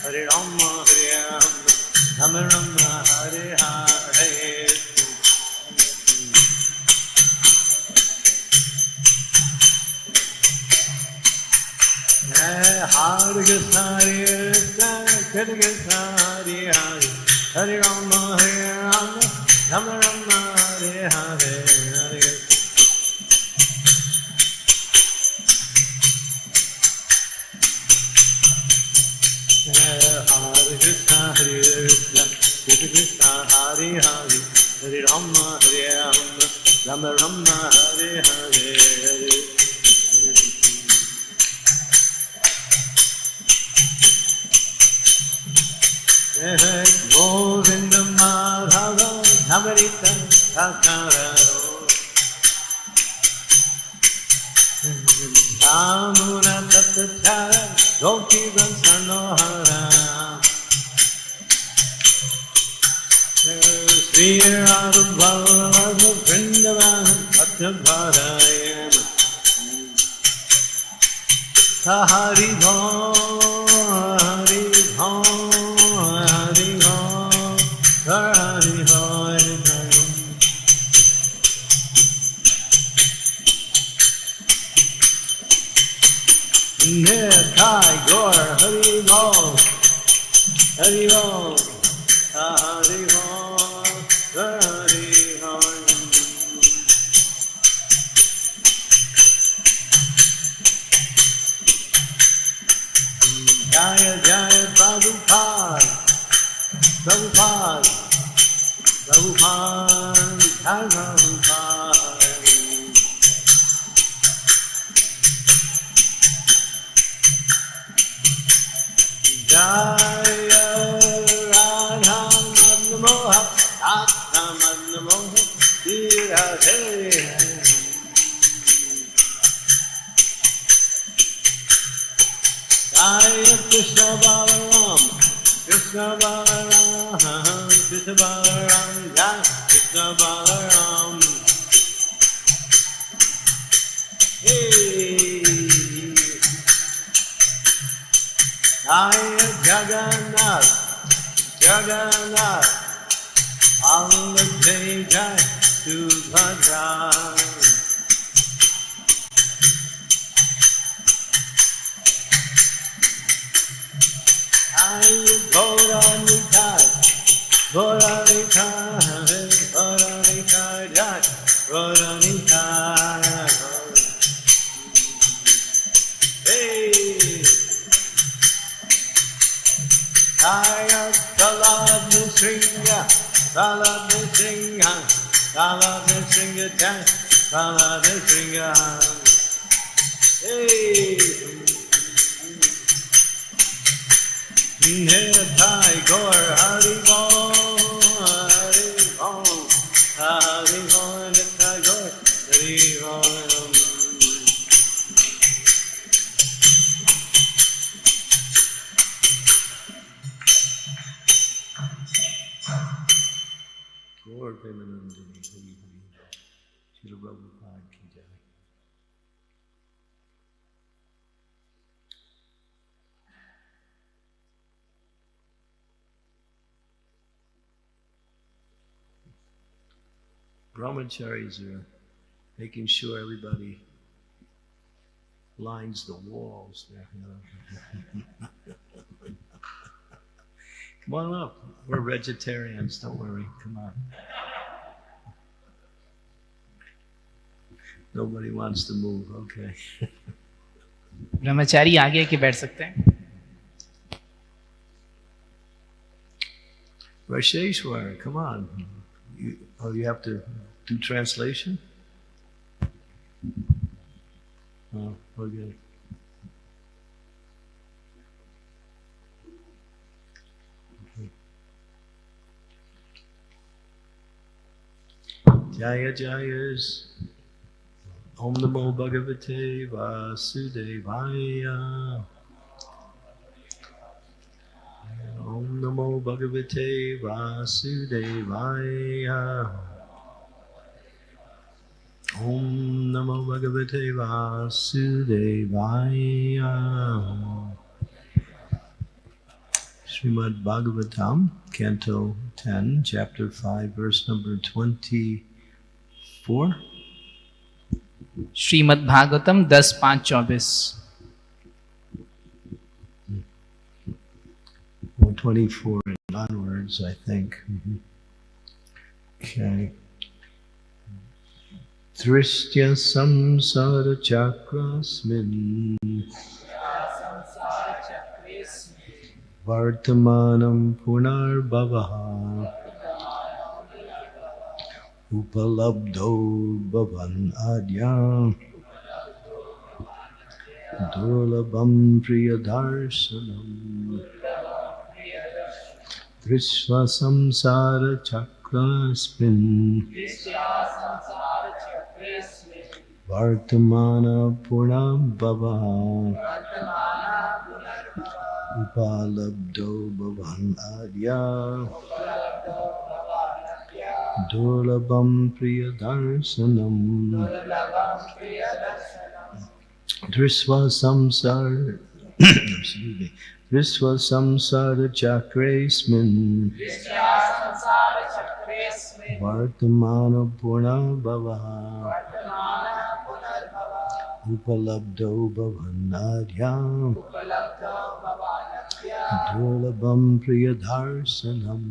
Hare Rama, Hare Rama, Rama Rama, Hare Hare. Hare Krishna, Hare Hare, Hare Rama, Hare Rama, Rama Rama, Hare Hare, Hare Krishna. Hare Krishna, Hare Krishna, Krishna Krishna, Hare Hare, Hare Rama, Hare Rama, Rama Rama, Hare Hare, Hare. Govinda Madhava, Dhamarita, Thakara, Amuna Tatachara, Gopi Vansanohara, Sri Radha Bhagavata, Vrindavan, Bhattabharayana, Hari Bho, Hari Bho, Hari Bho, Hari Bho, Hari Bho. Nitai Gaur, Hari Bho, Hari Bho, Hari Bho, Hari Bho. Jaya Jaya Prabhupada, Prabhupada, Prabhupada, Jai Prabhupada. Jaya Radha Madhya Moha, Radha Madhya Moha, Radhe. Jaya Krishna Balaram, Krishna Balaram, Krishna Balaram, Jaya Krishna Balaram. Hey, Jaya Jagannath, Jagannath, Alvadhe Jai Subhadra. Gauranikai, Gauranikai, Gauranikai, Jai, Gauranikai. Hey, Jaya Talabhu Sringa, Talabhu Sringa, Talabhu Sringa, Jai, Talabhu Sringa. Hey. Nitai Gaur, Hari Bho, Hari Bho, Hari Bho, Nitai Gaur, Hari Bho. Gaur Premanandini, Hari Hari, Srila Prabhupada ki jai. Brahmacharis are making sure everybody lines the walls there. Come on up. We're vegetarians, don't worry. Come on. Nobody wants to move. Okay. ब्रह्मचारी आगे आके बैठ सकते हैं. Rasheshwar, come on. You have to do translation? Oh, okay. Jaya Jayas. Om Namo Bhagavate Vasudevaya. Om Namo Bhagavate Vasudevaya. Om Namo Bhagavate Vasudevaya. Srimad Bhagavatam, Canto 10, Chapter 5, Verse number 24. Shrimad Bhagavatam 10:5-24. 24 and onwards, I think. Okay. Drishtya samsara chakrasmin vartamanam punarbhavaha upalabdho bhavan adya durlabham priyadarshanam drishva samsara chakrasmin vartamana punarbhavaha upalabdho bhavan adya durlabham priyadarshanam drisva samsara excuse me, drisva samsara chakresmin vartamana punarbhavaha upalabdho bhavanadhyam durlabham priyadarshanam.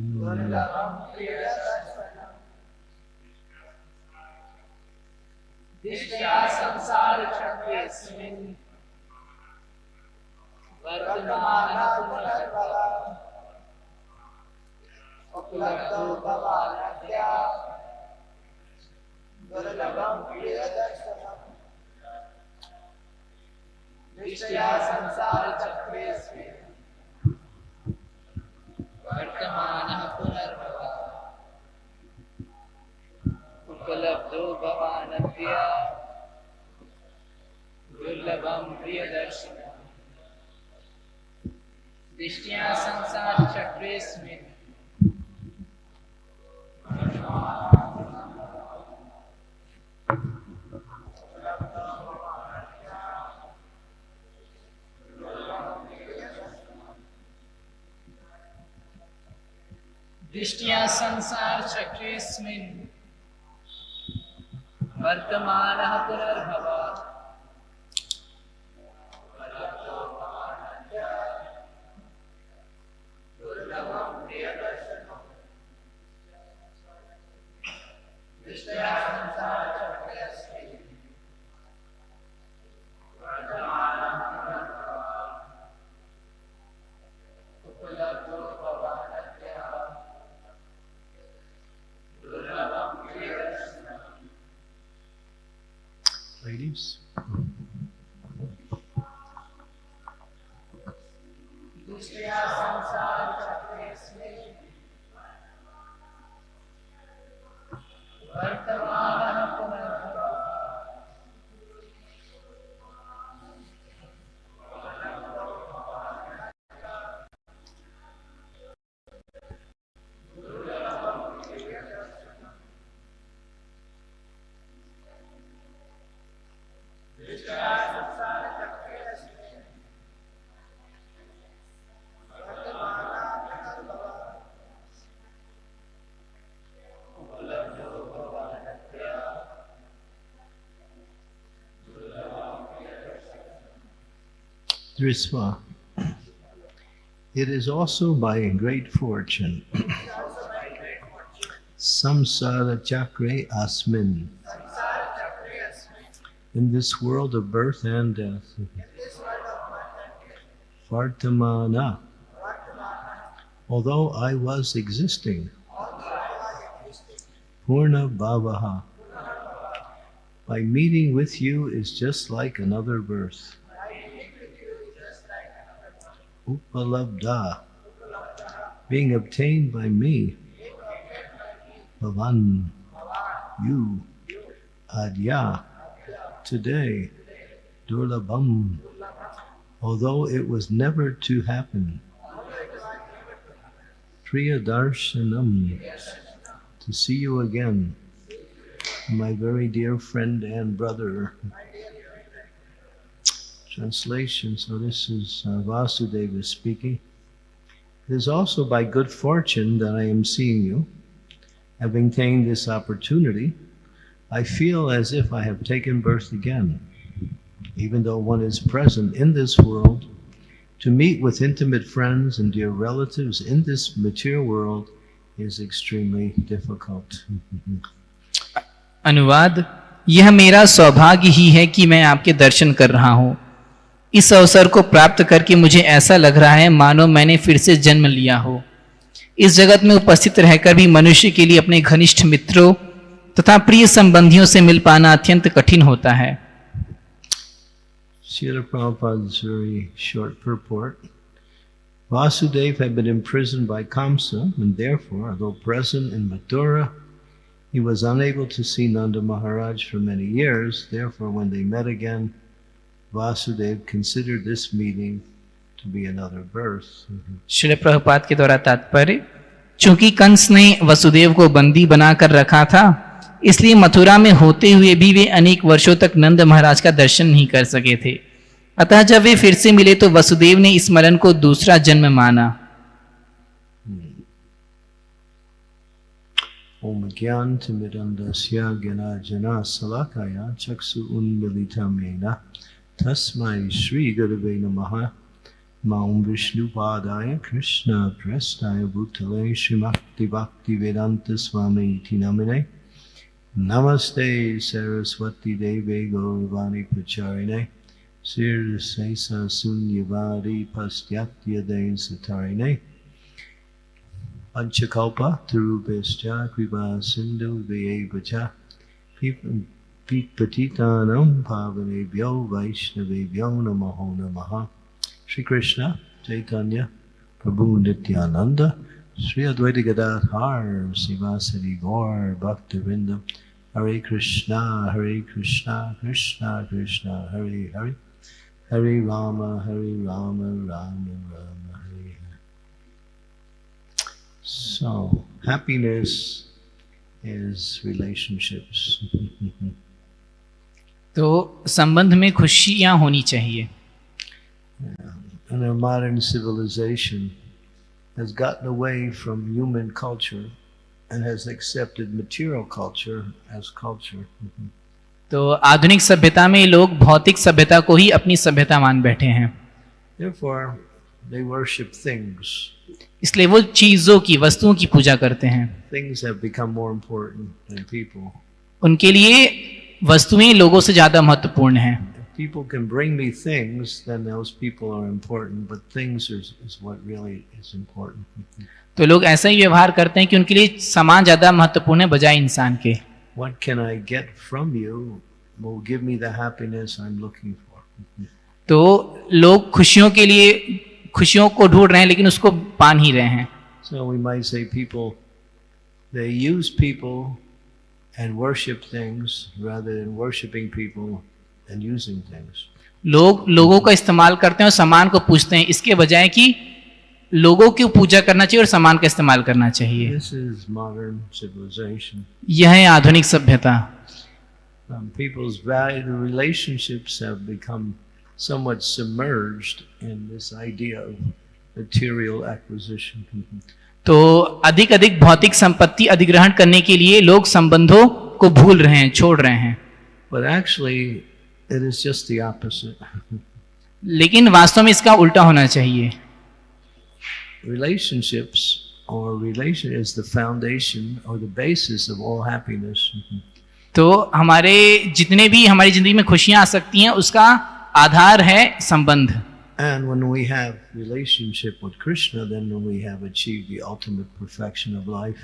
Dishya samsara chakresmin vartamana punarbhava upalabdho bhavanadya durlabham priyadarshanam. Dishya samsara chakresmin vartamana punarbhava upalabdho bhavanadya durlabham priyadarshanam. Dishya samsara chakresmin Dishya samsara chakresmin vartamana punarbhava durlabham priyadarshanam. Dishya samsara chakresmin vartamana punarbhava upalabdho bhavanadya durlabham priyadarshanam. Ladies. Dishya samsara chakresmin vartamana punarbhava Drisva. It is also by great fortune. Samsara chakre asmin. In this world of birth and death. Vartamana. Although I was existing. Purna bhavaha. My meeting with you is just like another birth. Upalabdha, being obtained by me. Bhavan, you. Adya, today. Durlabham, although it was never to happen. Priyadarshanam, to see you again. My very dear friend and brother. Translation, so this is Vasudeva speaking. It is also by good fortune that I am seeing you. Having attained this opportunity, I feel as if I have taken birth again. Even though one is present in this world To meet with intimate friends and dear relatives in this material world is extremely difficult. अनुवाद, यह मेरा सौभाग्य ही है कि मैं आपके दर्शन कर रहा हूँ। इस अवसर को प्राप्त करके मुझे ऐसा लग रहा है मानो मैंने फिर से जन्म लिया हो। इस जगत में उपस्थित रहकर भी मनुष्य के लिए अपने घनिष्ठ मित्रों तथा प्रिय संबंधियों से मिल पाना अत्यंत कठिन होता है। Srila Prabhupada's very short purport. Vasudeva had been imprisoned by Kamsa, and therefore, although present in Mathura, he was unable to see Nanda Maharaj for many years. Therefore, when they met again, Vasudeva considered this meeting to be another birth. Srila Prabhupada के द्वारा तात्पर्य, चूंकि कंस ने वसुदेव को बंदी बनाकर रखा था, इसलिए मथुरा में होते हुए भी वे अनेक वर्षों तक नंद महाराज का दर्शन नहीं कर सके थे। अतः जब वे फिर से मिले तो वसुदेव ने इस मरण को दूसरा जन्म माना। ओम ज्ञानतिमिरन्दस्य ज्ञानाञ्जना शलाकया चक्षुरुन्मीलितं येन तस्मै श्रीगुरवे नमः। मां विष्णुपादाय कृष्णप्रेष्ठाय भूतले श्रीमद् भक्तिवेदान्त स्वामी इति नामिने। नमस्ते सरस्वती देवे गौरवाणी प्रचारिणे शीर्षेशा शून्यवादी पाश्चात्य सतारिणे। पंचकल्पा तरुभ्यश्च कृपा सिन्धुभ्यैव च पतितानां पावनेभ्यो वैष्णवेभ्यो नमो नमः। Shri Krishna Chaitanya Prabhu Nityananda Sri Advaita Gadadhar Sivasadi Gaur Bhaktivinoda Hare Krishna Krishna Krishna Hare Hare Hare Rama Rama Rama Hare Hare. So happiness is relationships. तो संबंध में खुशियां होनी चाहिए। And our modern civilization has gotten away from human culture and has accepted material culture as culture. तो आधुनिक सभ्यता में लोग भौतिक सभ्यता को ही अपनी सभ्यता मान बैठे हैं। Therefore, they worship things. इसलिए वो चीजों की, वस्तुओं की पूजा करते हैं। Things have become more important than people. उनके लिए वस्तुएं लोगों से ज्यादा महत्वपूर्ण हैं। People can bring me things, then those people are important, but things is what really is important. तो लोग ऐसा ही व्यवहार करते हैं कि उनके लिए सामान ज्यादा महत्वपूर्ण है बजाय इंसान के। What can I get from you will give me the happiness I'm looking for. तो लोग खुशियों के लिए खुशियों को ढूंढ रहे हैं लेकिन उसको पा नहीं रहे हैं। So we might say people, they use people and worship things rather than worshiping people and using things. लोग लोगों का इस्तेमाल करते हैं और सामान को पूजते हैं, इसके बजाय कि लोगों की पूजा करना चाहिए और सामान का इस्तेमाल करना चाहिए। This is modern civilization. यह है आधुनिक सभ्यता। People's value relationships have become somewhat submerged in this idea of material acquisition. तो अधिक अधिक भौतिक संपत्ति अधिग्रहण करने के लिए लोग संबंधों को भूल रहे हैं, छोड़ रहे हैं। But actually it is just the opposite. लेकिन वास्तव में इसका उल्टा होना चाहिए। Relationships or relation is the foundation or the basis of all happiness. तो हमारे जितने भी हमारी जिंदगी में खुशियां आ सकती हैं उसका आधार है संबंध। And when we have relationship with Krishna, then we have achieved the ultimate perfection of life.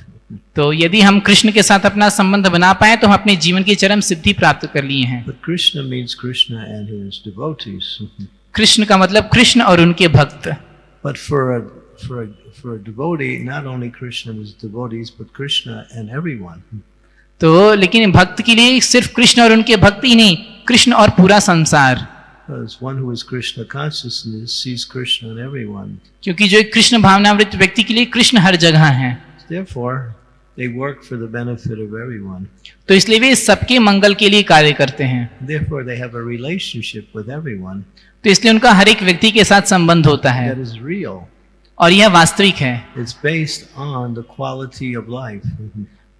तो यदि हम कृष्ण के साथ अपना संबंध बना पाए तो हम अपने जीवन की चरम सिद्धि प्राप्त कर लिए हैं। But Krishna means Krishna and his devotees. Krishna का मतलब कृष्ण और उनके भक्त। But for a devotee, not only Krishna and his devotees, but Krishna and everyone. तो लेकिन भक्त के लिए सिर्फ कृष्ण और उनके भक्त ही नहीं, कृष्ण और पूरा संसार। Because one who is Krishna consciousness sees Krishna in everyone. क्योंकि जो एक कृष्ण भावनामृत व्यक्ति के लिए कृष्ण हर जगह है। Therefore, they work for the benefit of everyone. तो इसलिए वे सबके मंगल के लिए कार्य करते हैं। Therefore, they have a relationship with everyone. तो इसलिए उनका हर एक व्यक्ति के साथ संबंध होता है That is real. और यह वास्तविक है। It's based on the quality of life.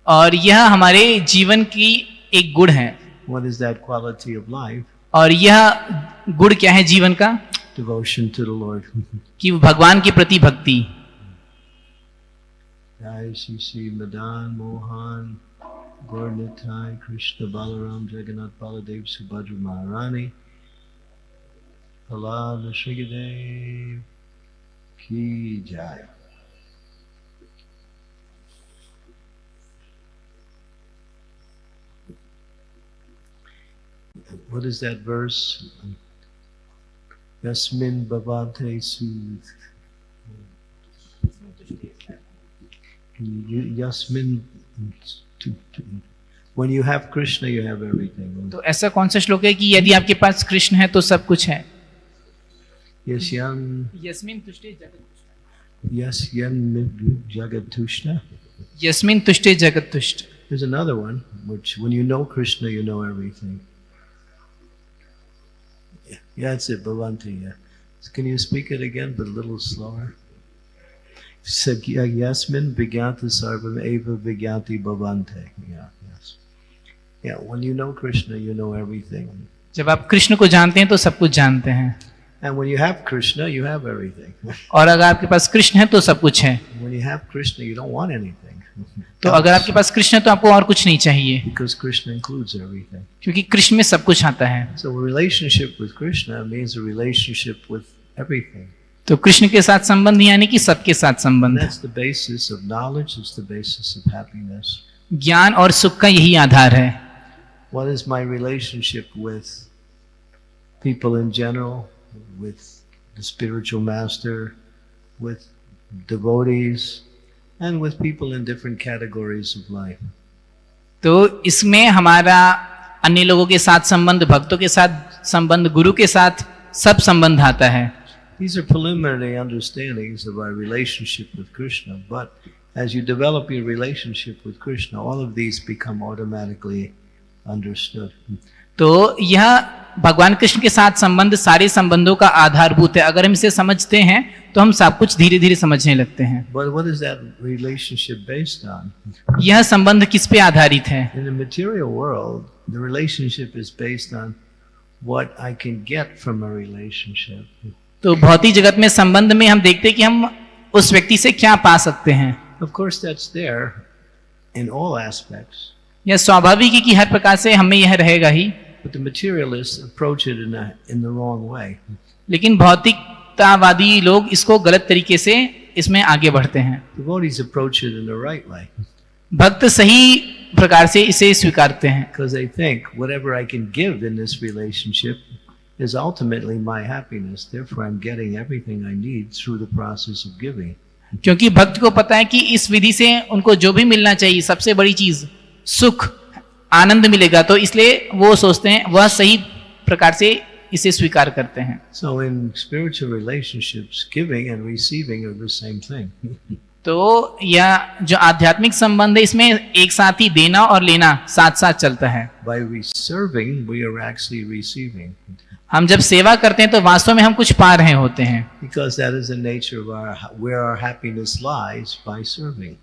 और यह हमारे जीवन की एक गुण है। What is that quality of life? और यह गुण क्या है जीवन का? devotion to the Lord. कि भगवान के प्रति भक्ति। Jai Shri Shri Madan Mohan Gaurnitai Krishna Balaram Jagannath Baladev Subhadra Maharani Allah Nishrigadev Ki Jai. What is that verse? Yasmin Bhavante Sudh. Yasmin. When you have Krishna, you have everything. तो ऐसा कौन सा श्लोक है कि यदि आपके पास कृष्ण है तो सब कुछ है? Yasmin Jagat Tushna. यस्मिन् तुष्टे जगत तुष्ट। There's another one, which when you know Krishna, you know everything. Yeah, that's it, Bhavanti. Yeah. So can you speak it again, but a little slower? Yasmin Vigyata Sarvam Eva Vigyati Bhavante. Yeah, yes. Yeah, when you know Krishna, you know everything. जब आप कृष्ण को जानते हैं तो सब कुछ जानते हैं। And when you have Krishna, you have everything. और अगर आपके पास कृष्ण है तो सब कुछ है। When you have Krishna, you don't want anything. तो अगर आपके पास कृष्ण है तो आपको और कुछ नहीं चाहिए। Because Krishna includes everything. क्योंकि कृष्ण में सब कुछ आता है। So a relationship with Krishna means a relationship with everything. तो कृष्ण के साथ संबंध यानी कि सबके साथ संबंध। That's the basis of knowledge. It's the basis of happiness. ज्ञान और सुख का यही आधार है। What is my relationship with people in general, with the spiritual master, with devotees, and with people in different categories of life? तो इसमें हमारा अन्य लोगों के साथ संबंध, भक्तों के साथ संबंध, गुरु के साथ सब संबंध आता है। These are preliminary understandings of our relationship with Krishna, but as you develop your relationship with Krishna, all of these become automatically understood. तो यह भगवान कृष्ण के साथ संबंध सारे संबंधों का आधारभूत है। अगर हम इसे समझते हैं तो हम सब कुछ धीरे धीरे समझने लगते हैं। But what is that relationship based on? यह संबंध किस पे आधारित है? In the material world, the relationship is based on what I can get from a relationship. तो भौतिक जगत में संबंध में हम देखते हैं कि हम उस व्यक्ति से क्या पा सकते हैं। Of course, that's there in all aspects. यह स्वाभाविक है कि हर प्रकार से हमें यह रहेगा ही। But the materialists approach it in the wrong way. लेकिन भौतिकतावादी लोग इसको गलत तरीके से इसमें आगे बढ़ते हैं। Devotees approach it in the right way. भक्त सही प्रकार से इसे स्वीकारते हैं। Because they think whatever I can give in this relationship is ultimately my happiness. Therefore, I'm getting everything I need through the process of giving. क्योंकि भक्त को पता है कि इस विधि से उनको जो भी मिलना चाहिए, सबसे बड़ी चीज सुख, आनंद मिलेगा, तो इसलिए वो सोचते हैं, वह सही प्रकार से इसे स्वीकार करते हैं। So in spiritual relationships, giving and receiving are the same thing. तो यह जो आध्यात्मिक संबंध है इसमें एक साथ ही देना और लेना साथ साथ चलता है। By serving, we are actually receiving. हम जब सेवा करते हैं तो वास्तव में हम कुछ पा रहे होते हैं। Because that is the nature of where our happiness lies, by serving.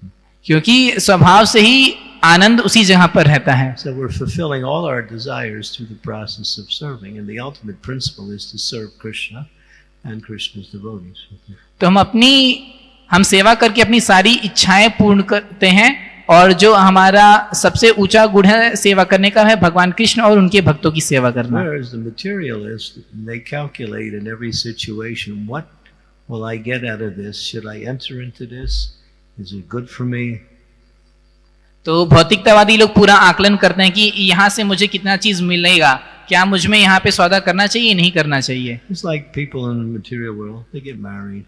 क्योंकि स्वभाव से ही आनंद उसी जगह पर रहता है। So we're fulfilling all our desires through the process of serving, and the ultimate principle is to serve Krishna and Krishna's devotees. तो हम सेवा करके अपनी सारी इच्छाएं पूर्ण करते हैं, और जो हमारा सबसे ऊंचा गुण है सेवा करने का है भगवान कृष्ण और उनके भक्तों की सेवा करना। Whereas the materialists, they calculate in every situation, what will I get out of this? Should I enter into this? Is it good for me? तो भौतिकतावादी लोग पूरा आकलन करते हैं कि यहाँ से मुझे कितना चीज मिलेगा, क्या मुझ में यहाँ पे सौदा करना चाहिए, नहीं करना चाहिए। It's like people in the material world, they get married.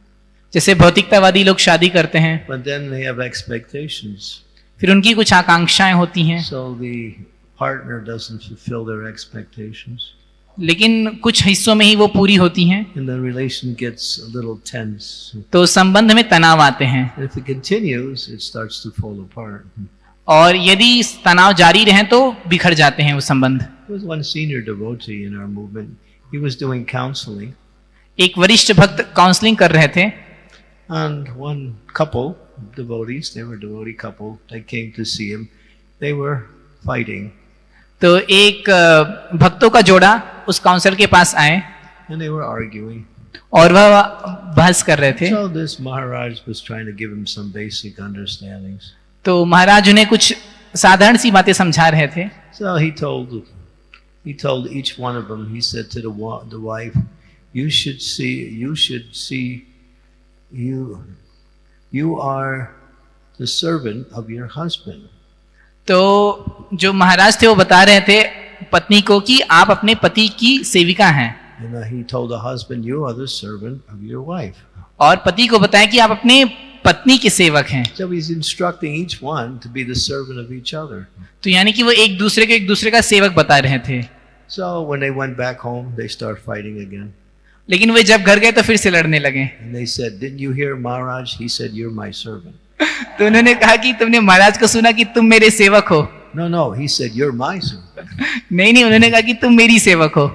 जैसे भौतिकतावादी लोग शादी करते हैं, But then they have expectations. फिर उनकी कुछ आकांक्षाएं होती हैं, So the partner doesn't fulfill their expectations. लेकिन कुछ हिस्सों में ही वो पूरी होती हैं, And the relation gets a little tense. तो संबंध में तनाव आते हैं। And if it continues, it starts to fall apart. और यदि तनाव जारी रहे तो बिखर जाते हैं वो संबंध। There was one senior devotee in our movement. He was doing counseling. एक वरिष्ठ भक्त काउंसलिंग कर रहे थे, And one couple, devotees, they were a devotee couple, they came to see him. They were fighting. तो एक भक्तों का जोड़ा उस काउंसलर के पास आए And they were arguing. और वह बहस कर रहे थे। So this Maharaj was trying to give him some basic understandings. तो महाराज उन्हें कुछ साधारण सी बातें समझा रहे थे। So he told each one of them, he said to the wife, you should see, you are the servant of your husband. तो जो महाराज थे वो बता रहे थे पत्नी को कि आप अपने पति की सेविका हैं। And he told the husband, you are the servant of your wife. और पति को बताया कि आप अपने पत्नी के सेवक हैं। So he's instructing each one to be the servant of each other. तो यानी कि वो एक दूसरे का सेवक बता रहे थे। So when they went back home, they start fighting again. लेकिन वे जब घर गए तो फिर से लड़ने लगे। And they said, didn't you hear Maharaj? He said, you're my servant. तो उन्होंने कहा कि तुमने महाराज को सुना कि तुम मेरे सेवक हो। No, he said, you're my servant. नहीं, उन्होंने कहा कि तुम मेरी सेवक हो।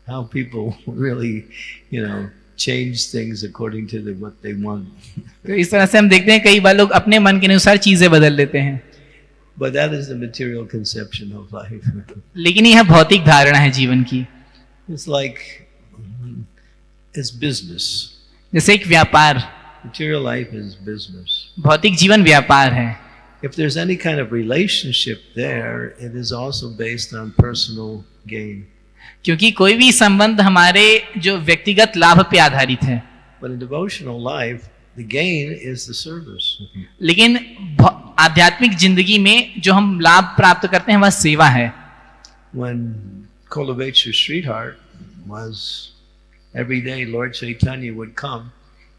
How people really, change things according to what they want. तो इस तरह से हम देखते हैं कई बार लोग अपने मन के अनुसार चीजें बदल लेते हैं। But that is the material conception of life. लेकिन यह भौतिक धारणा है जीवन की। It's like, it's business. जैसे एक व्यापार, Material life is business. भौतिक जीवन व्यापार है। If there's any kind of relationship there, it is also based on personal gain. क्योंकि कोई भी संबंध हमारे जो व्यक्तिगत लाभ पे आधारित है। But in devotional life, the gain is the service. लेकिन आध्यात्मिक जिंदगी में जो हम लाभ प्राप्त करते हैं वह सेवा है। When Kolovech's Sridhar was every day, Lord Chaitanya would come.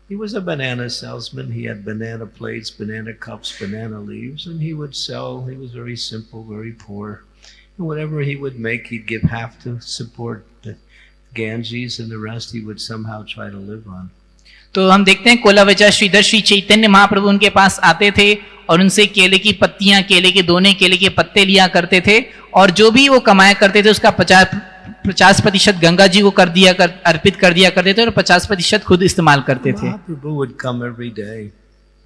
He was a banana salesman. He had banana plates, banana cups, banana leaves, and he would sell. He was very simple, very poor. And whatever he would make, he'd give half to support the Ganges, and the rest he would somehow try to live on. तो हम देखते हैं कोलावचा श्रीधर श्री चैतन्य महाप्रभु उनके पास आते थे और उनसे केले की पत्तियां, केले के दोने, केले के पत्ते लिया करते थे और जो भी वो कमाया करते थे उसका 50% गंगा जी को अर्पित कर दिया करते थे और 50% खुद इस्तेमाल करते थे। Mahaprabhu would come every day.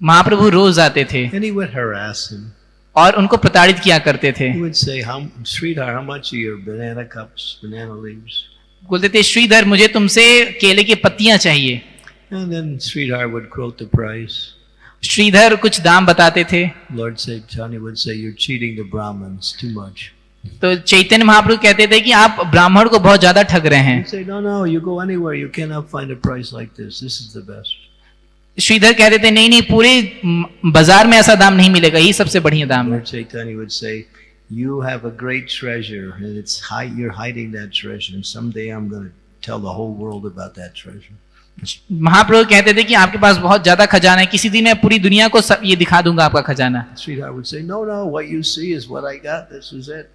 महाप्रभु रोज आते थे And he would harass him. और उनको प्रताड़ित किया करते थे। He would say, Sridhar, how much are your banana cups, banana leaves? बोलते थे श्रीधर मुझे तुमसे केले की पत्तियां चाहिए। And then Sridhar would quote the price. Shridhar कुछ दाम बताते थे। Lord Chaitanya would say, you're cheating the Brahmins too much. तो चैतन्य महाप्रभु कहते थे कि आप ब्राह्मण को बहुत ज्यादा ठग रहे हैं। He'd say, no, you go anywhere, you cannot find a price like this. This is the best. Shridhar कहते थे नहीं, पूरे बाजार में ऐसा दाम नहीं मिलेगा, ये सबसे बढ़िया दाम है। Lord Chaitanya would say, you have a great treasure, and you're hiding that treasure, and someday I'm going to tell the whole world about that treasure. महाप्रभु कहते थे कि आपके पास बहुत ज्यादा खजाना है, किसी दिन मैं पूरी दुनिया को सब ये दिखा दूंगा आपका खजाना। Sridhar would say, no, what you see is what I got. This is it.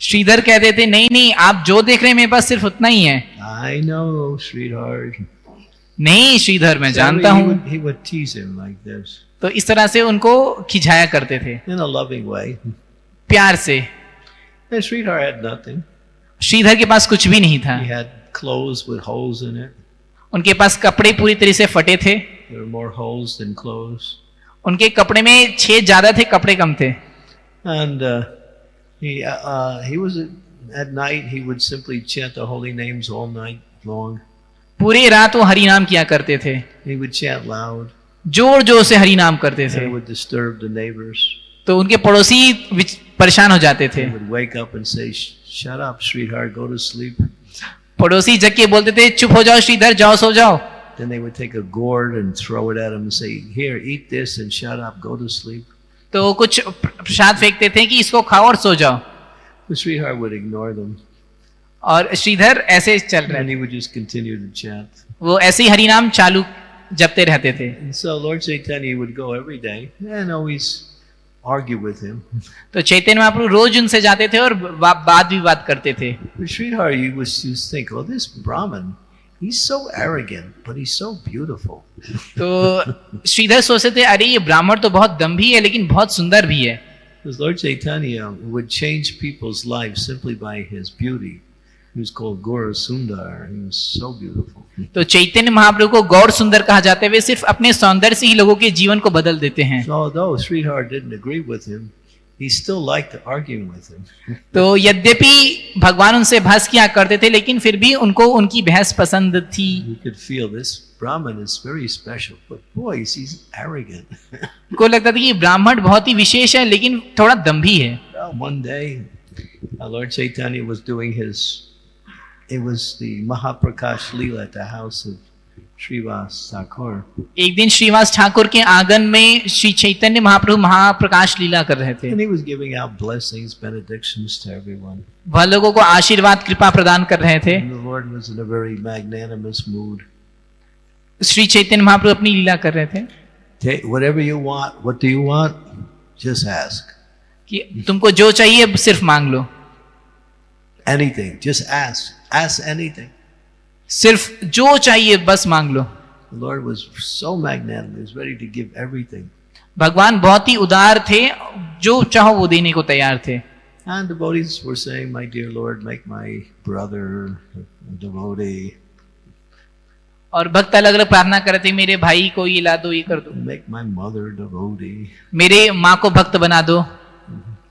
Shridhar कहते थे नहीं, आप जो देख रहे हैं मेरे पास सिर्फ उतना ही है। I know, Sridhar. नहीं श्रीधर, मैं जानता हूँ। He would tease him like this. तो इस तरह से उनको खिजाया करते थे In a loving way. प्यार से। And Sridhar had nothing. Shridhar के पास कुछ भी नहीं था। He had clothes with holes in it. उनके पास कपड़े पूरी तरह से फटे थे। There were more holes than clothes. उनके कपड़े में छेद ज्यादा थे, कपड़े कम थे। And he was at night. He would simply chant the holy names all night long. पूरी रात वो हरि नाम किया करते थे। He would chant loud. जोर जोर से हरि नाम करते थे। It would disturb the neighbors. तो उनके पड़ोसी परेशान हो जाते थे। They would wake up and say, "Shut up, Sridhar, go to sleep." पड़ोसी जग के बोलते थे चुप हो जाओ श्रीधर, जाओ सो जाओ। Then they would take a gourd and throw it at him and say, "Here, eat this and shut up, go to sleep." तो कुछ प्रसाद फेंकते थे कि इसको खाओ और सो जाओ। But Sridhar would ignore them. और श्रीधर ऐसे चल रहे And थे, he would just continue to chant. वो ऐसे ही हरि नाम चालू जपते रहते थे। And so Lord Chaitanya would go every day and always argue with him. तो चैतन्य महाप्रभु रोज उनसे जाते थे और वाद विवाद करते थे। But Sridhar, you used to think, oh, this Brahmin, he's so arrogant, but he's so beautiful. तो श्रीधर सोचते थे अरे ये ब्राह्मण तो बहुत दम्भी है लेकिन बहुत सुंदर भी है। Because Lord Chaitanya would change people's lives simply by his beauty. He was called Gaura Sundar. He was so beautiful. तो चैतन्य महाप्रभु को गौर सुंदर कहा जाता है, वे सिर्फ अपने सौंदर्य से ही लोगों के जीवन को बदल देते हैं। So although Sridhar didn't agree with him, he still liked arguing with him. तो यद्यपि भगवान उनसे बहस किया करते थे, लेकिन फिर भी उनको उनकी बहस पसंद थी. You could feel this Brahmin is very special, but boy, he's arrogant. उनको लगता था कि ब्राह्मण बहुत ही विशेष है, लेकिन थोड़ा दम्भी है. Well, one day, Lord Chaitanya was doing it was the Mahaprakash Leela at the house of Srivas Thakur. एक दिन श्रीवास ठाकुर के आंगन में श्री चैतन्य महाप्रभु महाप्रकाश लीला कर रहे थे. And he was giving out blessings, benedictions to everyone. वह लोगों को आशीर्वाद कृपा प्रदान कर रहे थे. And the Lord was in a very magnanimous mood. Shri Chaitanya Mahaprabhu अपनी लीला कर रहे थे. Take whatever you want. What do you want? Just ask. कि तुमको जो चाहिए सिर्फ मांग लो. Anything. Just ask. Ask anything. सिर्फ जो चाहिए बस मांग लो. The Lord was so magnanimous. He was ready to give everything. भगवान बहुत ही उदार थे, जो चाहो वो देने को तैयार थे. And devotees were saying, "My dear Lord, make my brother a devotee. और भक्त अलग अलग प्रार्थना कर रहे थे, मेरे भाई को ये ला दो, ये कर दो. Make my mother a devotee. मेरे माँ को भक्त बना दो.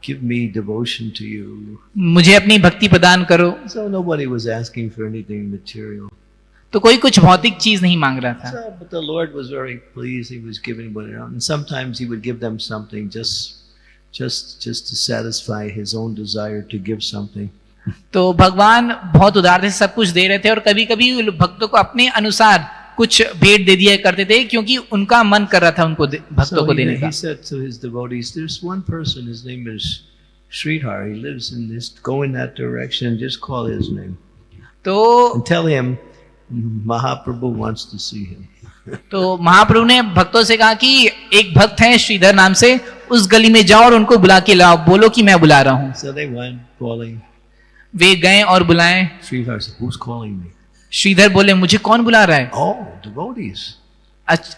Give me devotion to you." मुझे अपनी भक्ति प्रदान करो. So nobody was asking for anything material. तो कोई कुछ भौतिक चीज नहीं मांग रहा था. So, but the Lord was very pleased. He was giving what it, and sometimes He would give them something just to satisfy His own desire to give something. तो भगवान बहुत उदार थे, सब कुछ दे रहे थे, और कभी कभी भक्तों को अपने अनुसार कुछ भेंट दे दिया करते थे, क्योंकि उनका मन कर रहा था उनको भक्तों को देने का. He said to his devotees, "There's one person. His name is Sridhar. He lives in this. Go in that direction. Just call his name. तो And tell him Mahaprabhu wants to see him." तो महाप्रभु ने भक्तों से कहा कि एक भक्त है श्रीधर नाम से, उस गली में जाओ और उनको बुला के लाओ, बोलो कि मैं बुला रहा हूँ. So they went calling. वे गए और बुलाए. Sridhar said, "Who's calling me?" Shridhar बोले, मुझे कौन बुला रहा है? "Oh, devotees."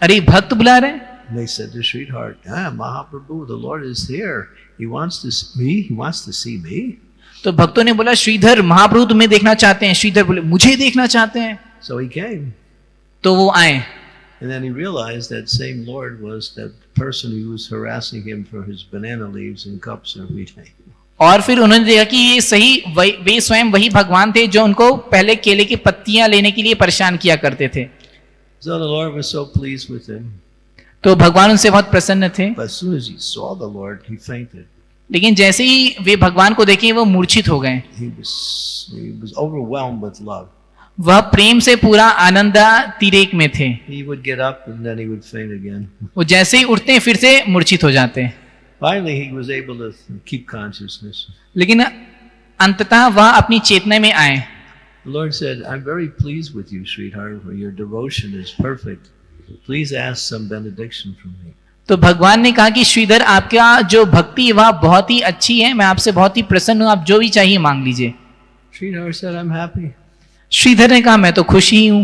अरे भक्त बुला रहे हैं. They said to Sridhar, "Mahaprabhu, the Lord is here. He wants to see me. He wants to see me." तो भक्तों ने बोला, श्रीधर महाप्रभु तुम्हें देखना चाहते हैं. श्रीधर बोले, मुझे देखना चाहते हैं. So he came. तो वो आए. And then he realized that same Lord was that person who was harassing him for his banana leaves and cups every day. और फिर उन्होंने देखा कि ये सही वे स्वयं वही भगवान थे जो उनको पहले केले की पत्तियां लेने के लिए परेशान किया करते थे. So the Lord was so pleased with him. तो भगवान उनसे बहुत प्रसन्न थे. But as soon as he saw the Lord, he fainted. लेकिन जैसे ही वे भगवान को देखे, वो मूर्छित हो गए. He was overwhelmed with love. वह प्रेम से पूरा आनंदातिरेक में थे. He would get up and then he would faint again. वो जैसे ही उठते हैं फिर से मूर्छित हो जाते हैं. Finally, he was able to keep consciousness. लेकिन अंततः वह अपनी चेतना में आए. The Lord said, "I'm very pleased with you, Sridhar. Your devotion is perfect. Please ask some benediction from me." तो भगवान ने कहा कि श्रीधर आपका जो भक्ति है वह बहुत ही अच्छी है, मैं आपसे बहुत ही प्रसन्न हूँ, आप जो भी चाहिए मांग लीजिए. Sridhar said, "I'm happy. Shridhar ने कहा, मैं तो खुश ही हूँ.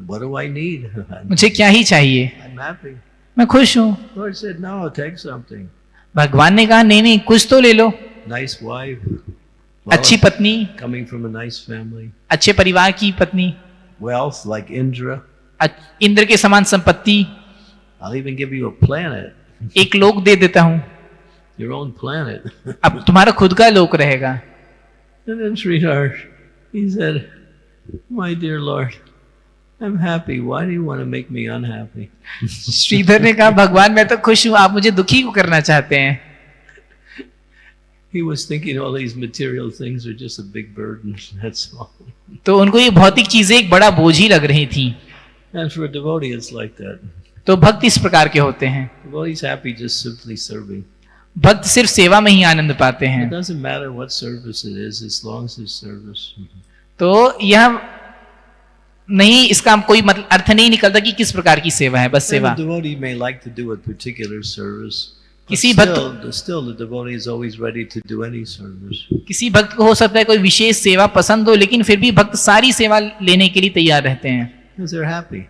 What do I need? मुझे क्या ही चाहिए, I'm happy." मैं खुश हूँ. Lord said, "No, take something. भगवान ने कहा, नहीं नहीं, कुछ तो ले लो. Nice wife. अच्छी पत्नी, Coming from a nice family. अच्छे परिवार की पत्नी, Wealth like Indra. इंद्र के समान संपत्ति, I'll even give you a planet. एक लोक दे देता हूँ. Your own planet." अब तुम्हारा खुद का लोक रहेगा. And then Sridhar, he said, "My dear Lord, I'm happy. Why do you want to make me unhappy?" Shridhar ने कहा, भगवान मैं तो खुश हूँ, आप मुझे दुखी क्यों करना चाहते हैं? He was thinking all these material things are just a big burden. That's all. तो उनको ये भौतिक चीजें एक बड़ा बोझ ही लग रही थी. And for a devotee, it's like that. तो भक्त इस प्रकार के होते हैं. Devotee's happy just simply serving. भक्त सिर्फ सेवा में ही आनंद पाते It हैं. doesn't matter what service it is, as long as it's service. तो यह नहीं, इसका कोई मतलब अर्थ नहीं निकलता कि किस प्रकार की सेवा है, बस And सेवा. the devotee may like to do a particular service, but किसी still the devotee is always ready to do any service. किसी भक्त को हो सकता है कोई विशेष सेवा पसंद हो, लेकिन फिर भी भक्त सारी सेवा लेने के लिए तैयार रहते हैं, Because they're happy.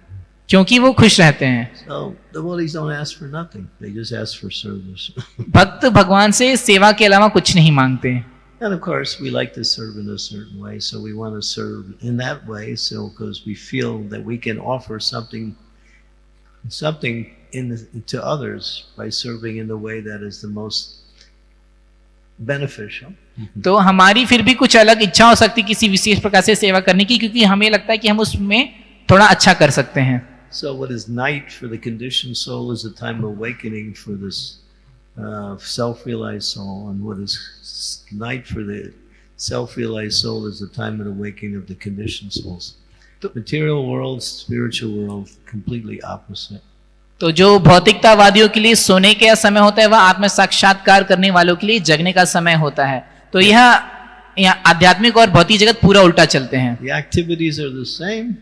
क्योंकि वो खुश रहते हैं. So devotees don't ask for nothing; they just ask for service. भक्त भगवान से सेवा के अलावा कुछ नहीं मांगते. And of course, we like to serve in a certain way, so we want to serve in that way, so because we feel that we can offer something to others by serving in the way that is the most beneficial. तो हमारी फिर भी कुछ अलग इच्छा हो सकती किसी विशेष प्रकार से सेवा करने की, क्योंकि हमें लगता है कि हम उसमें थोड़ा अच्छा कर सकते हैं. So what is night for the conditioned soul is a time of awakening for this self-realized soul, and what is night for the self-realized soul is the time of awakening of the conditioned souls. The material world, spiritual world, completely opposite. तो जो भौतिकतावादियों के लिए सोने का समय होता है, वह आत्म साक्षात्कार करने वालों के लिए जगने का समय होता है. तो यह आध्यात्मिक और भौतिक जगत पूरा उल्टा चलते हैं. The activities are the same.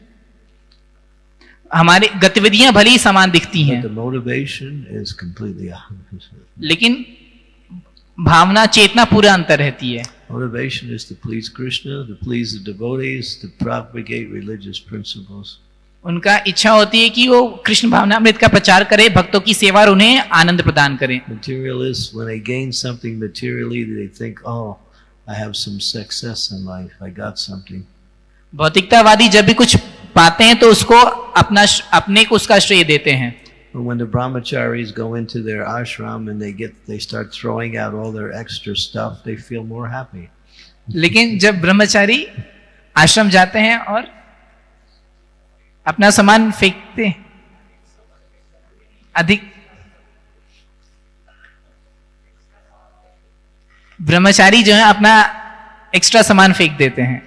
हमारी गतिविधियां भली ही समान दिखती हैं, But the motivation is completely opposite. लेकिन भावना चेतना पूरा अंतर रहती है. Motivation is to please Krishna, to please the devotees, to propagate religious principles. उनका इच्छा होती है कि वो कृष्ण भावनामृत का प्रचार करें, भक्तों की सेवा और उन्हें आनंद प्रदान करें. Materialists, when they gain something materially, they think, "Oh, I have some success in life. I got something." भौतिकतावादी जब भी कुछ पाते हैं तो उसको अपने को उसका श्रेय देते हैं. But when the brahmacharis go into their ashram and they start throwing out all their extra stuff, they feel more happy. लेकिन जब ब्रह्मचारी आश्रम जाते हैं और अपना सामान फेंकते हैं, अधिक ब्रह्मचारी जो है अपना एक्स्ट्रा सामान फेंक देते हैं.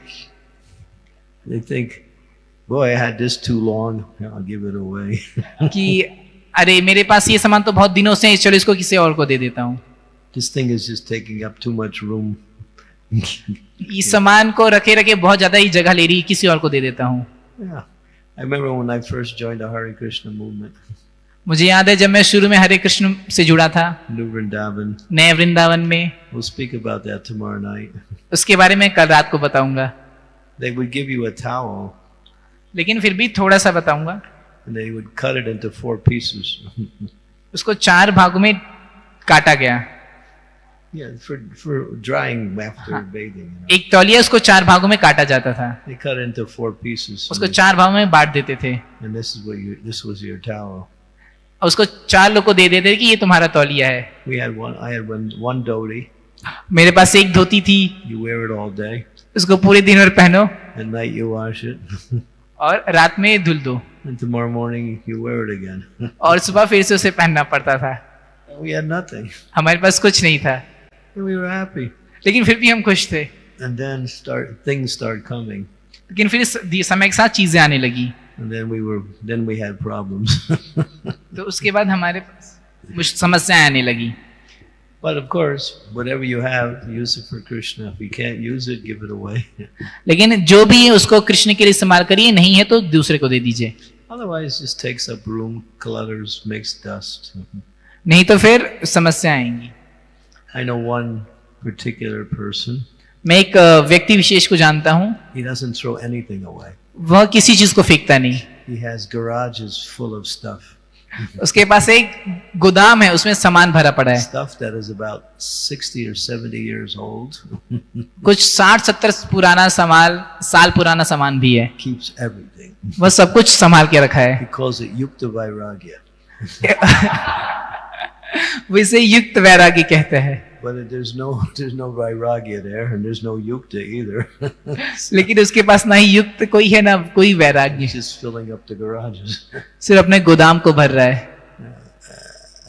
They think, "Boy, I had this too long. I'll give it away." कि अरे मेरे पास ये सामान तो बहुत दिनों से है, चलो इसको किसी और को दे देता हूँ. This thing is just taking up too much room. इस सामान को रखे रखे बहुत ज्यादा ही जगह ले रही है, किसी और को दे देता हूँ. Yeah. I remember when I first joined the Hare Krishna movement. मुझे याद है जब मैं शुरू में हरे कृष्ण से जुड़ा था, New Vrindavan. नए वृंदावन में. We'll speak about that tomorrow night. उसके बारे में कल रात को बताऊंगा. They would give you a towel लेकिन फिर भी थोड़ा सा बताऊंगा. and they would cut it into 4 pieces. उसको 4 भागों में काटा गया. Yeah, for drying after bathing. You know. एक तौलिया उसको 4 भागों में काटा जाता था. They cut it into 4 pieces. उसको 4 भागों में बांट देते थे And this was your towel. और उसको 4 लोग को दे देते थे कि ये तुम्हारा तौलिया है. I had one dhoti. मेरे पास एक धोती थी. You wear it all day. उसको पूरे दिन भर पहनो At night you wash it. और रात में धुल दो And tomorrow morning you wear it again. और सुबह फिर से उसे पहनना पड़ता था. We had nothing. हमारे पास कुछ नहीं था, And we were happy. लेकिन फिर भी हम खुश थे. And then things start coming. लेकिन फिर समय के साथ चीजें आने लगी. And then we had problems. तो उसके बाद हमारे पास समस्याएं आने लगी. But of course, whatever you have, use it for Krishna. If you can't use it, give it away. लेकिन जो भी है उसको कृष्ण के लिए इस्तेमाल करिए, नहीं है तो दूसरे को दे दीजिए. Otherwise, just takes up room, clutters, makes dust. नहीं तो फिर समस्या आएंगी. I know one particular person. मैं एक व्यक्ति विशेष को जानता हूँ. He doesn't throw anything away. वह किसी चीज को फेंकता नहीं. He has garages full of stuff. उसके पास एक गोदाम है, उसमें सामान भरा पड़ा है. Stuff that is about 60 or 70 years old. कुछ 60-70 साल पुराना सामान भी है. Keeps everything. वह सब कुछ संभाल के रखा है. He calls it yukta vairagya. वो इसे युक्त वैरागी कहते हैं. But there's no vairagya there, and there's no yukta either. लेकिन उसके पास ना ही युक्त कोई है ना कोई वैराग्य. He's just filling up the garages. सिर्फ अपने गोदाम को भर रहा है.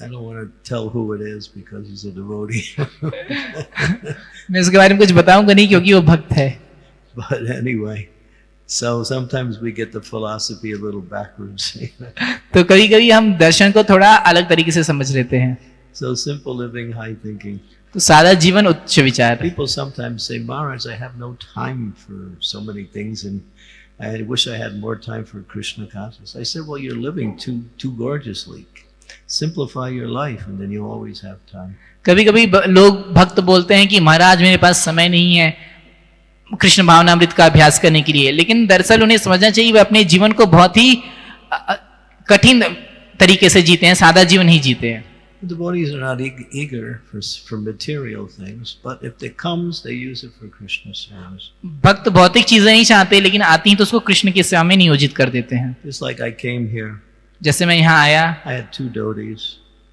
I don't want to tell who it is because he's a devotee. मैं उसके बारे में कुछ बताऊंगा नहीं क्योंकि वो भक्त है. But anyway, so sometimes we get the philosophy a little backwards. तो कभी-कभी हम दर्शन को थोड़ा अलग तरीके से समझ लेते हैं. So simple living, high thinking. तो सादा जीवन उच्च विचार. People sometimes say, Maharaj, I have no time for so many things, and I wish I had more time for Krishna consciousness. I said, well, you're living too gorgeously. Simplify your life, and then you always have time. कभी-कभी लोग भक्त बोलते हैं कि महाराज मेरे पास समय नहीं है कृष्ण भावनामृत का अभ्यास करने के लिए, लेकिन दरअसल उन्हें समझना चाहिए वे अपने जीवन को बहुत ही कठिन तरीके से जीते हैं, सादा जीवन ही जीते हैं. The devotees are not eager for material things, but if it comes, they use it for Krishna service. भक्त भौतिक चीजें नहीं चाहते, लेकिन आती हैं तो उसको कृष्ण की सेवा में नियोजित कर देते हैं. Just like I came here. जैसे मैं यहाँ आया, I had 2 devotees.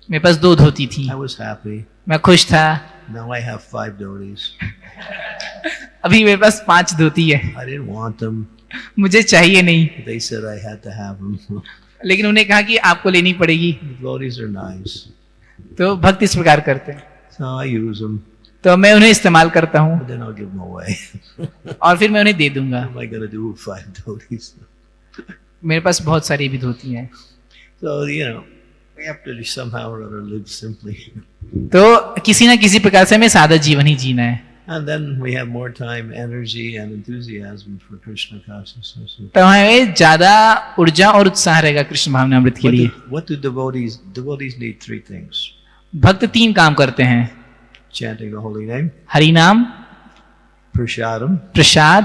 मेरे पास 2 धोती थी. I was happy. मैं खुश था. Now I have 5 devotees. अभी मेरे पास 5 धोती है, I didn't want them. मुझे चाहिए नहीं, They said I had to have them. लेकिन उन्हें कहा कि आपको लेनी पड़ेगी। Devotees are nice. तो भक्त इस प्रकार करते हैं, So I use them, तो मैं उन्हें इस्तेमाल करता हूँ but then I'll give them away. और फिर मैं उन्हें दे दूंगा। What am I going to do with 5 devotees? मेरे पास बहुत सारी भी धोती हैं। So, we have to somehow or other live simply. तो किसी ना किसी प्रकार से हमें सादा जीवन ही जीना है। And then we have more time, energy, and enthusiasm for Krishna consciousness. तो हमें ज्यादा ऊर्जा और उत्साह रहेगा कृष्ण भावना अमृत के लिए। What do devotees need 3 things. भक्त 3 काम करते हैं, Chanting the holy name, Hari नाम, prasadam, Prasad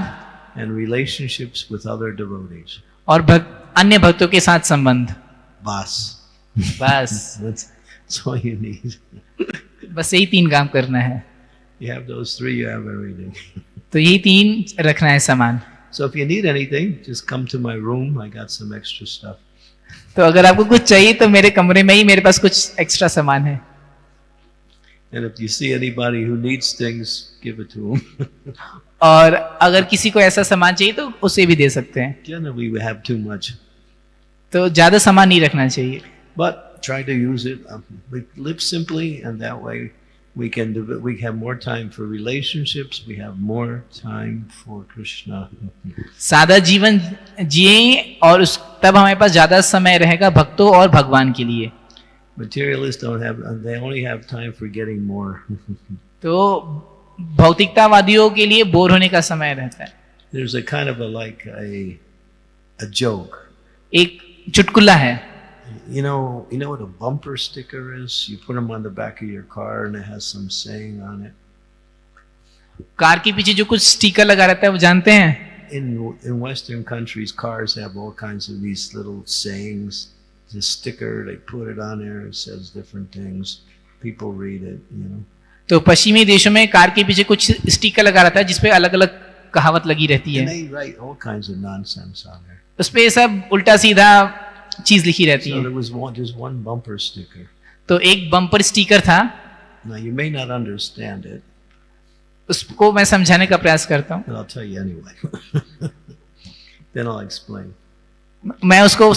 and relationships with other devotees. और अन्य भक्तों के साथ संबंध। Bas. बस That's all you need. बस यही 3 काम करना है। You have those 3, you have everything. तो यही 3 रखना है सामान। So if you need anything, just come to my room. I got some extra stuff. तो अगर आपको कुछ चाहिए तो मेरे कमरे में ही मेरे पास कुछ एक्स्ट्रा सामान है। And if you see anybody who needs things, give it to them. और अगर किसी को ऐसा सामान चाहिए तो उसे भी दे सकते हैं। Generally, we have too much. तो ज्यादा सामान नहीं रखना चाहिए, But try to use it. We live simply, and that way we have more time for relationships. We have more time for Krishna. सादा जीवन जिए और तब हमारे पास ज्यादा समय रहेगा भक्तों और भगवान के लिए। Materialists they only have time for getting more. तो भौतिकतावादियों के लिए बोर होने का समय रहता है। There's a kind of a joke. एक चुटकुला है। You know what a bumper sticker is? You put them on the back of your car and it has some saying on it. Car के पीछे जो कुछ स्टिकर लगा रहता है वो जानते हैं? In Western countries, cars have all kinds of these little sayings. The sticker, they put it on there, it says different things. People read it, तो पश्चिमी देशों में कार के पीछे कुछ स्टिकर लगा रहता है जिसपे अलग अलग कहावत लगी रहती है। And they write all kinds of nonsense on there. उसपे सब उल्टा सीधा चीज लिखी रहती So है। there was just one bumper sticker. तो एक बम्पर स्टिकर था, Now you may not understand it, उसको मैं समझाने का प्रयास करता हूँ। but I'll tell you anyway. Then I'll explain. मैं उसको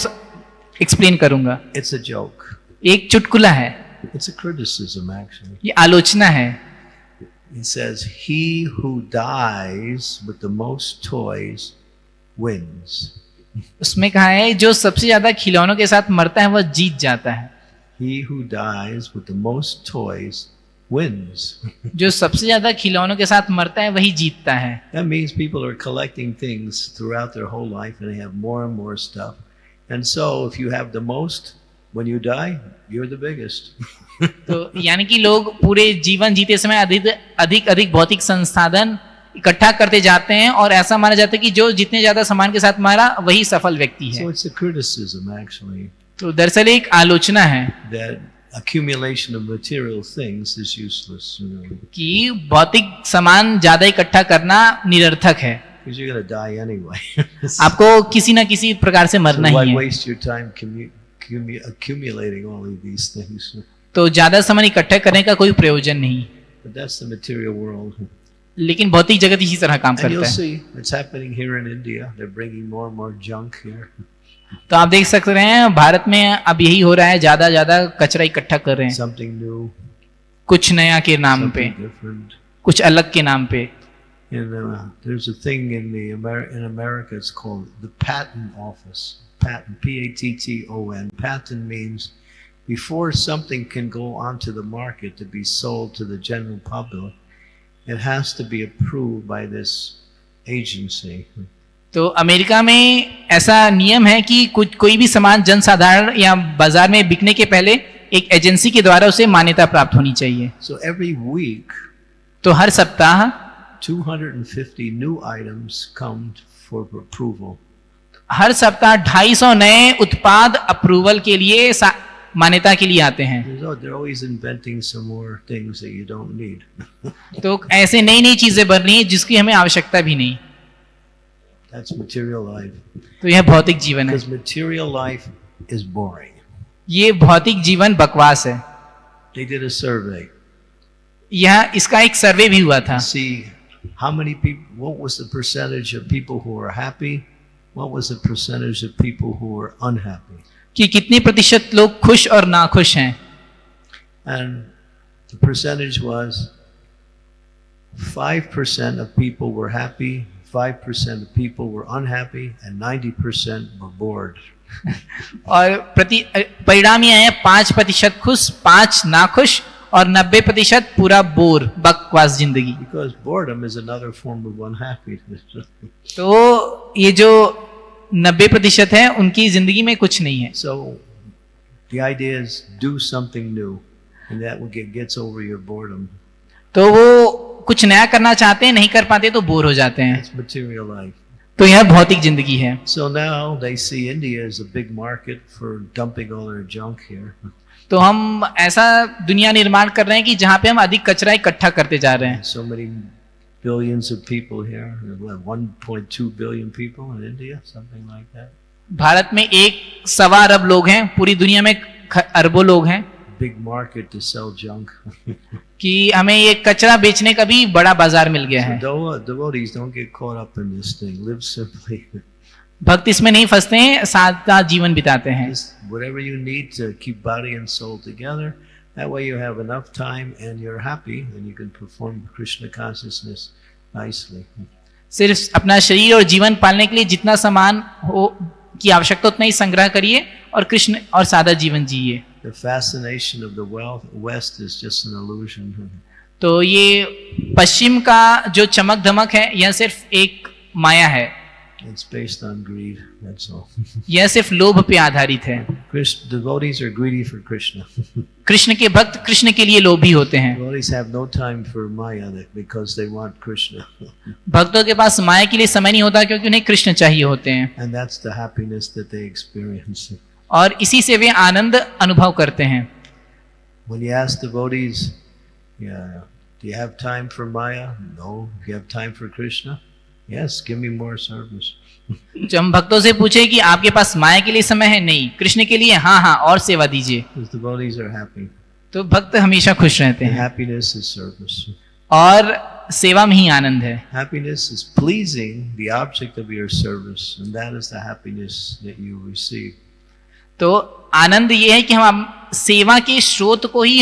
एक्सप्लेन करूंगा। It's a joke. एक चुटकुला है, It's a criticism, actually. ये आलोचना है। It says, "He who dies with the most toys wins." उसमें कहा है जो सबसे ज्यादा खिलौनों के साथ मरता है वह जीत जाता है। He who dies with the most toys wins. जो सबसे ज्यादा खिलौनों के साथ मरता है वही जीतता है। That means people are collecting things throughout their whole life and they have more and more stuff. And so if you have the most, when you die, you're the biggest. तो यानी कि लोग पूरे जीवन जीते समय अधिक भौतिक संसाधन इकट्ठा करते जाते हैं और ऐसा माना जाता है कि जो जितने ज्यादा सामान के साथ मारा वही सफल व्यक्ति है। So it's a criticism, actually. तो दरअसल एक आलोचना है That accumulation of material things is useless. कि भौतिक सामान ज्यादा इकट्ठा करना निरर्थक है, Because you're going to die anyway. आपको किसी ना किसी प्रकार से मरना So why ही है। waste your time accumulating all of these things? तो ज्यादा सामान इकट्ठा करने का कोई प्रयोजन नहीं। But that's the material world. लेकिन भौतिक जगत इसी तरह काम And you'll करता है। see it's happening here in India. They're bringing more and more junk here. तो आप देख सकते हैं भारत में अब यही हो रहा है, ज्यादा कचरा इकट्ठा कर रहे हैं, Something new, कुछ नया के नाम पे, something different. कुछ अलग के नाम पे। And there's a thing in America. It's called the Patent Office. Patent, P-A-T-T-O-N. Patent means before something can go onto the market to be sold to the general public, it has to be approved by this agency. तो America में ऐसा नियम है कि कोई भी सामान जनसाधारण या बाजार में बिकने के पहले एक एजेंसी के द्वारा उसे मान्यता प्राप्त होनी चाहिए। So every week, तो हर सप्ताह 250 new items come for approval. हर सप्ताह 250 नए उत्पाद अप्रूवल के लिए मान्यता के लिए आते हैं। They're always inventing some more things that you don't need. तो ऐसे नई चीजें बन रही हैं जिसकी हमें आवश्यकता भी नहीं। That's material life. तो यह भौतिक जीवन है। Because material life is boring. ये भौतिक जीवन बकवास है। They did a survey. यह इसका एक सर्वे भी हुआ था. See how many people, what was the percentage of people who were happy? What was the percentage of people who were unhappy? कि कितने प्रतिशत लोग खुश और नाखुश हैं. And the percentage was 5% of people were happy, 5% of people were unhappy, and 90% were bored. और परिणाम यह है 5% खुश, 5 नाखुश और 90% पूरा बोर, बकवास जिंदगी. Because boredom is another form of unhappiness. तो ये जो 90% है उनकी जिंदगी में कुछ नहीं है. So the idea is do something new, and that will gets over your boredom. तो वो कुछ नया करना चाहते हैं, नहीं कर पाते तो बोर हो जाते हैं. It's material life. तो यह भौतिक जिंदगी है. So now they see India as a big market for dumping all their junk here. तो हम ऐसा दुनिया निर्माण कर रहे हैं कि जहाँ पे हम अधिक कचरा इकट्ठा करते जा रहे हैं. So many billions of people here, 1.2 billion people in India, something like that. Bharat में 1.25 अरब लोग हैं, पूरी दुनिया में अरबों लोग हैं. Big market to sell junk. कि हमें ये कचरा बेचने का भी बड़ा बाजार मिल गया है. So devotees don't get caught up in this thing. Live simply. भक्त इसमें नहीं फंसते हैं, सादा जीवन बिताते हैं. Just whatever you need to keep body and soul together. That way you have enough time and you're happy and you can perform Krishna consciousness nicely. सिर्फ अपना शरीर और जीवन पालने के लिए जितना सामान हो की आवश्यकता उतना ही संग्रह करिए और कृष्ण और सादा जीवन जिए. The fascination of the West is just an illusion. तो ये पश्चिम का जो चमक धमक है यह सिर्फ एक माया है. It's based on greed, that's all. यह सिर्फ लोभ पे आधारित है. Devotees are greedy for Krishna. Krishna के भक्त कृष्ण के लिए लोभी होते हैं. Devotees have no time for Maya because they want Krishna. भक्तों के पास माया के लिए समय नहीं होता क्योंकि उन्हें कृष्ण चाहिए होते हैं. And that's the happiness that they experience. और इसी से वे आनंद अनुभव करते हैं. When you ask devotees, yeah, do you have time for Maya? No. Do you have time for Krishna? Yes, give me more service. जब हम भक्तों से पूछे कि आपके पास माया के लिए समय है, नहीं, कृष्ण के लिए हाँ हाँ और सेवा दीजिए. Because devotees are happy. तो भक्त हमेशा खुश रहते And हैं. happiness is service. और सेवा में ही आनंद है. Happiness is pleasing the object of your service, and that is the happiness that you receive. तो आनंद ये है कि हम सेवा के स्रोत को ही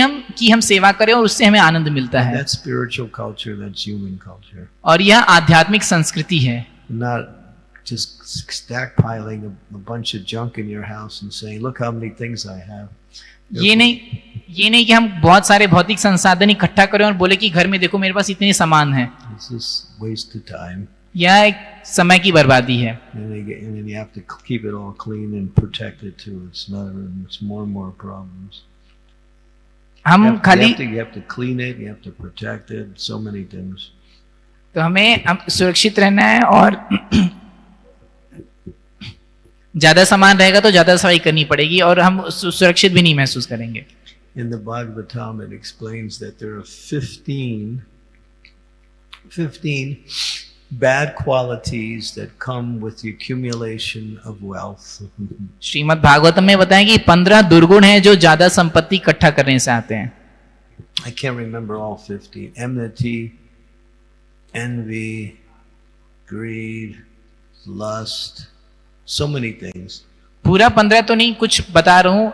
हम सेवा करें और उससे हमें आनंद मिलता है. That's spiritual culture, that's human culture. और यह आध्यात्मिक संस्कृति है. Not just stockpiling a bunch of junk in your house and saying, look how many things I have. ये नहीं कि हम बहुत सारे भौतिक संसाधन इकट्ठा करें और बोले कि घर में देखो मेरे पास इतने सामान हैं. It's just wasted time. यह एक समय की बर्बादी है. And then you have to keep it all clean and protect it too. It's more and more problems. हम खाली you have to clean it, you have to protect it, so many things. तो हमें सुरक्षित रहना है और ज्यादा सामान रहेगा तो ज्यादा सफाई करनी पड़ेगी और हम सुरक्षित भी नहीं महसूस करेंगे. In the Bhagavatam it explains that there are 15 bad qualities that come with the accumulation of wealth. Shrimad Bhagavatam में बताएं कि 15 दुर्गुण हैं जो ज्यादा संपत्ति इकट्ठा करने से आते हैं. I can't remember all 15. Enmity, envy, greed, lust, so many things. पूरा 15 तो नहीं, कुछ बता रहा हूँ.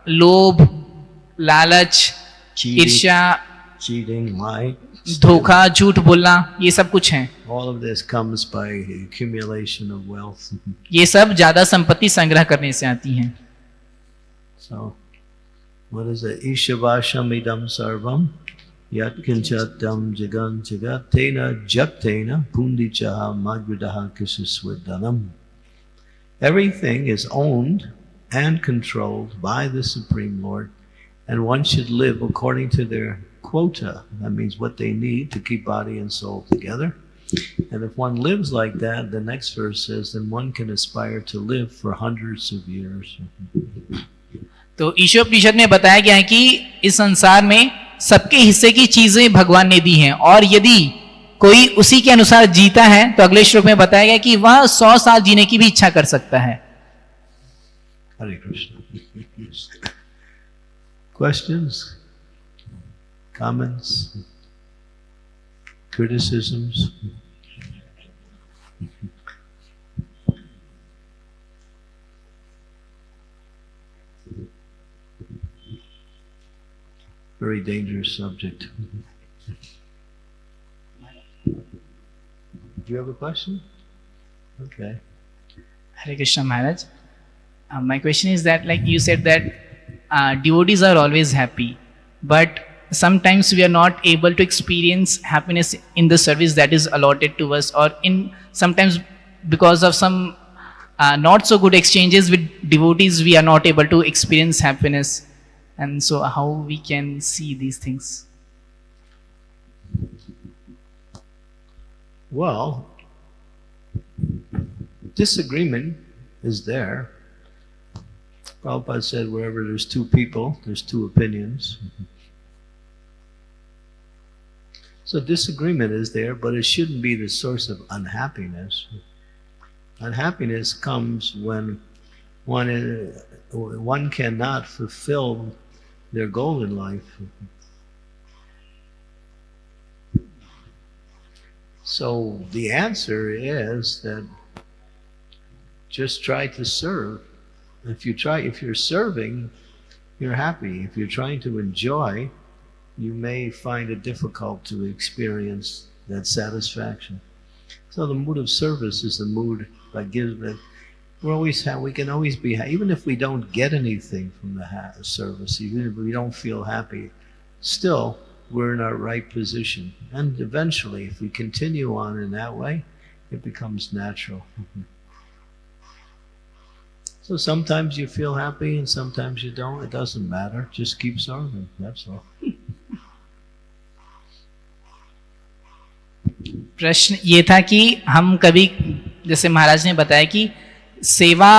लोभ, लालच, ईर्ष्या, cheating, lying, धोखा, झूठ बोलना, ये सब कुछ हैं. all of this comes by accumulation of wealth. ये सब ज्यादा संपत्ति संग्रह करने से आती हैं. So, what is it? Ishavasham idam sarvam yat kinchatam jagan jagatena jaktena pundichaha magridaha kisaswadanam. Everything is owned and controlled by the Supreme Lord, and one should live according to their quota. That means what they need to keep body and soul together. And if one lives like that, the next verse says, then one can aspire to live for hundreds of years. तो ईशोपनिषद में बताया गया है कि इस संसार में सबके हिस्से की चीजें भगवान ने दी हैं और यदि कोई उसी के अनुसार जीता है तो अगले श्लोक में बताया गया कि वह 100 साल जीने की भी इच्छा कर सकता है. Hare Krishna. Questions? comments, criticisms? Very dangerous subject. Do you have a question? Okay. Hare Krishna Maharaj. My question is that, like you said that devotees are always happy, but sometimes we are not able to experience happiness in the service that is allotted to us, or in sometimes because of some not so good exchanges with devotees, we are not able to experience happiness. And so how we can see these things? Well, disagreement is there. Prabhupada said wherever there's two people, there's two opinions. So disagreement is there, but it shouldn't be the source of unhappiness. Unhappiness comes when one cannot fulfill their goal in life. So the answer is that just try to serve. If you're serving, you're happy. If you're trying to enjoy, you may find it difficult to experience that satisfaction. So the mood of service is the mood that gives it. We can always be, even if we don't get anything from the service, even if we don't feel happy, still we're in our right position. And eventually, if we continue on in that way, it becomes natural. So sometimes you feel happy and sometimes you don't. It doesn't matter. Just keep serving. That's all. प्रश्न ये था कि हम कभी, जैसे महाराज ने बताया कि सेवा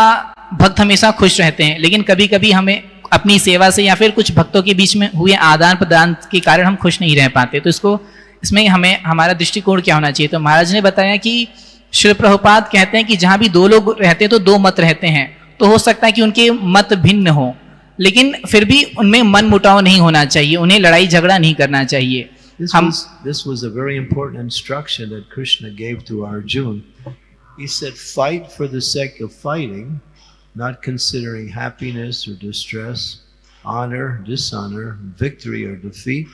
भक्त हमेशा खुश रहते हैं, लेकिन कभी कभी हमें अपनी सेवा से या फिर कुछ भक्तों के बीच में हुए आदान प्रदान के कारण हम खुश नहीं रह पाते. तो इसमें हमें हमारा दृष्टिकोण क्या होना चाहिए? तो महाराज ने बताया कि श्रील प्रभुपाद कहते हैं कि जहां भी दो लोग रहते हैं तो दो मत रहते हैं. तो हो सकता है कि उनके मत भिन्न हो, लेकिन फिर भी उनमें मन मुटाव नहीं होना चाहिए, उन्हें लड़ाई झगड़ा नहीं करना चाहिए. This was a very important instruction that Krishna gave to Arjuna. He said, fight for the sake of fighting, not considering happiness or distress, honor, dishonor, victory or defeat,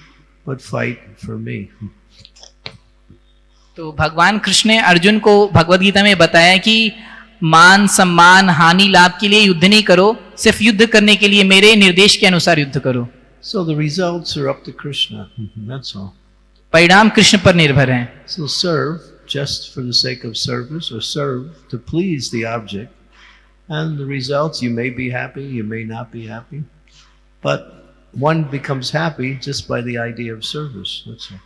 but fight for me. तो भगवान कृष्ण ने अर्जुन को भगवद गीता में बताया कि मान सम्मान हानि लाभ के लिए युद्ध नहीं करो, सिर्फ युद्ध करने के लिए मेरे निर्देश के अनुसार युद्ध करो. So the results are up to Krishna. That's all. परिणाम कृष्ण पर निर्भर हैं. So serve just for the sake of service, or serve to please the object, and the results, you may be happy, you may not be happy, but one becomes happy just by the idea of service. That's all.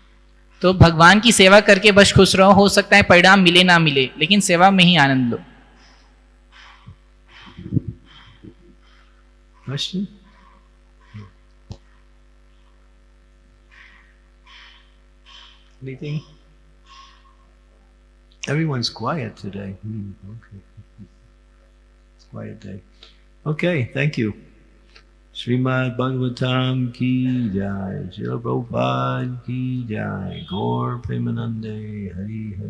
तो भगवान की सेवा करके बस खुश रहो, हो सकता है परिणाम मिले ना मिले, लेकिन सेवा में ही आनंद लो. Question? Anything? Everyone's quiet today. Okay. It's a quiet day. Okay, thank you. Srimad Bhagavatam ki jai, Srila Prabhupada ki jai, Gaur Premanande, Hari Hari.